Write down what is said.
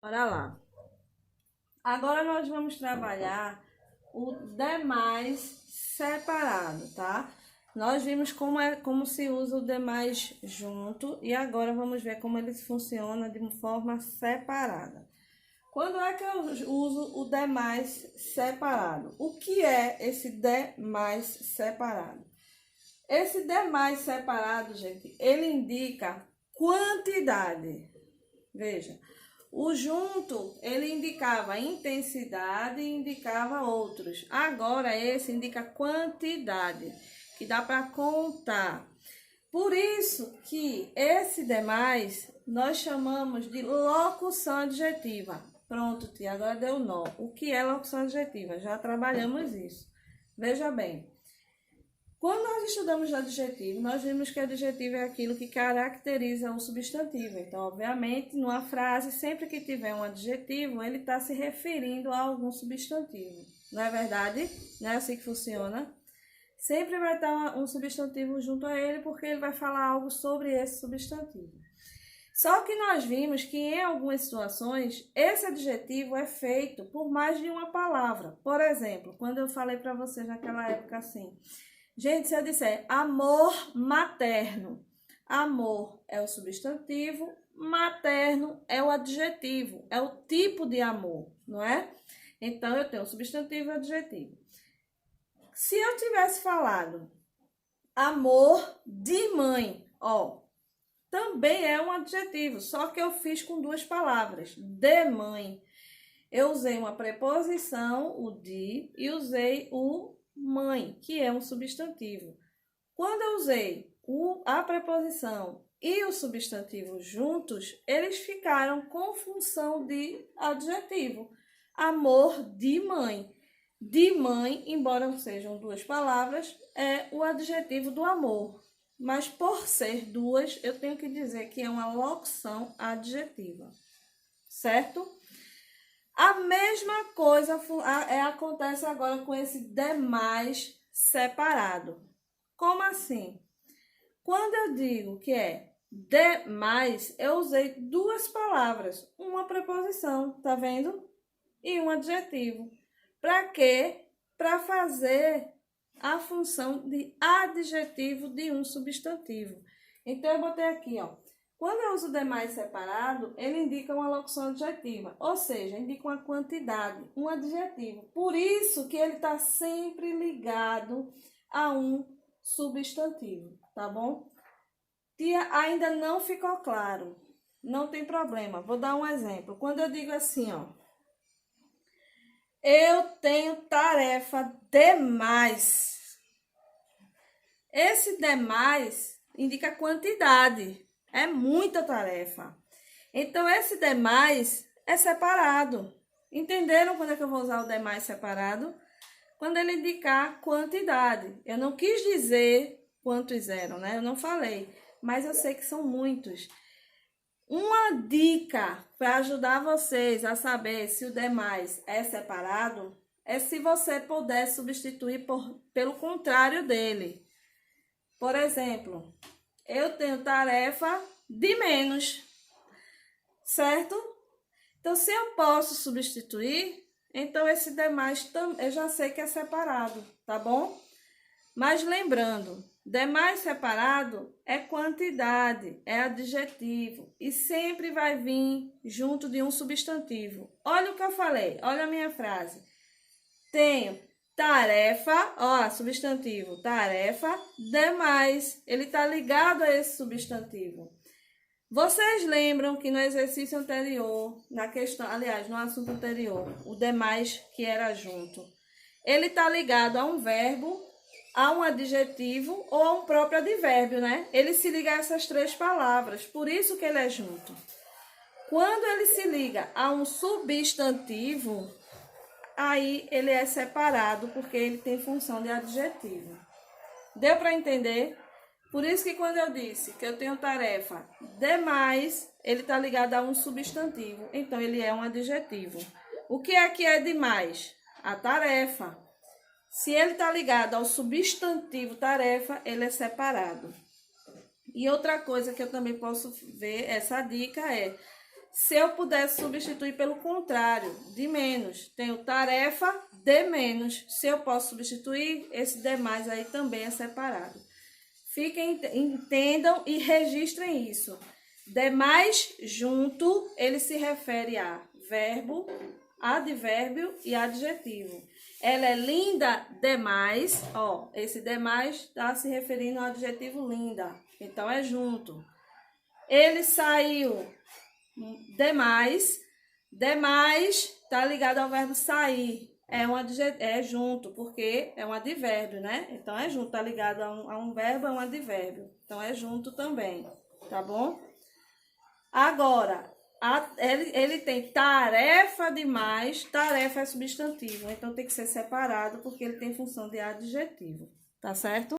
Bora lá. Agora nós vamos trabalhar o demais separado, tá? Nós vimos como se usa o demais junto e agora vamos ver como ele funciona de forma separada. Quando é que eu uso o demais separado? O que é esse demais separado? Esse demais separado, gente, ele indica quantidade. Veja, o junto, ele indicava intensidade e indicava outros. Agora, esse indica quantidade, que dá para contar. Por isso que esse demais, nós chamamos de locução adjetiva. Pronto, tia, agora deu nó. O que é locução adjetiva? Já trabalhamos isso. Veja bem. Quando nós estudamos adjetivo, nós vimos que adjetivo é aquilo que caracteriza um substantivo. Então, obviamente, numa frase, sempre que tiver um adjetivo, ele está se referindo a algum substantivo. Não é verdade? Não é assim que funciona? Sempre vai estar um substantivo junto a ele, porque ele vai falar algo sobre esse substantivo. Só que nós vimos que em algumas situações, esse adjetivo é feito por mais de uma palavra. Por exemplo, quando eu falei para vocês naquela época assim... Gente, se eu disser amor materno, amor é o substantivo, materno é o adjetivo, é o tipo de amor, não é? Então, eu tenho substantivo e adjetivo. Se eu tivesse falado amor de mãe, ó, também é um adjetivo, só que eu fiz com duas palavras, de mãe. Eu usei uma preposição, o de, e usei o mãe, que é um substantivo. Quando eu usei a preposição e o substantivo juntos, eles ficaram com função de adjetivo. Amor de mãe. De mãe, embora sejam duas palavras, é o adjetivo do amor. Mas por ser duas, eu tenho que dizer que é uma locução adjetiva. Certo? A mesma coisa acontece agora com esse demais separado. Como assim? Quando eu digo que é demais, eu usei duas palavras, uma preposição, tá vendo? E um adjetivo. Para quê? Para fazer a função de adjetivo de um substantivo. Então, eu botei aqui, ó. Quando eu uso demais separado, ele indica uma locução adjetiva, ou seja, indica uma quantidade, um adjetivo. Por isso que ele está sempre ligado a um substantivo, tá bom? Tia, ainda não ficou claro, não tem problema, vou dar um exemplo. Quando eu digo assim, ó, eu tenho tarefa demais. Esse demais indica quantidade. É muita tarefa. Então, esse demais é separado. Entenderam quando é que eu vou usar o demais separado? Quando ele indicar quantidade. Eu não quis dizer quantos eram, né? Eu não falei, mas eu sei que são muitos. Uma dica para ajudar vocês a saber se o demais é separado é se você puder substituir pelo contrário dele. Por exemplo... Eu tenho tarefa de menos, certo? Então, se eu posso substituir, então esse demais eu já sei que é separado, tá bom? Mas lembrando, demais separado é quantidade, é adjetivo e sempre vai vir junto de um substantivo. Olha o que eu falei, olha a minha frase. Tenho tarefa, ó, substantivo, tarefa, demais. Ele está ligado a esse substantivo. Vocês lembram que no exercício anterior, na questão, aliás, no assunto anterior, o demais que era junto, ele está ligado a um verbo, a um adjetivo ou a um próprio advérbio, né? Ele se liga a essas três palavras, por isso que ele é junto. Quando ele se liga a um substantivo, aí ele é separado, porque ele tem função de adjetivo. Deu para entender? Por isso que quando eu disse que eu tenho tarefa demais, ele está ligado a um substantivo. Então, ele é um adjetivo. O que é demais? A tarefa. Se ele está ligado ao substantivo tarefa, ele é separado. E outra coisa que eu também posso ver, essa dica é... Se eu pudesse substituir pelo contrário, de menos, tenho tarefa de menos. Se eu posso substituir, esse demais aí também é separado. Entendam e registrem isso. Demais junto, ele se refere a verbo, advérbio e adjetivo. Ela é linda demais, ó, esse demais está se referindo ao adjetivo linda, então é junto. Ele saiu demais, demais está ligado ao verbo sair, é junto, porque é um advérbio, né? Então é junto, está ligado a um verbo, é um advérbio, então é junto também, tá bom? Agora, ele tem tarefa demais, tarefa é substantivo, então tem que ser separado porque ele tem função de adjetivo, tá certo?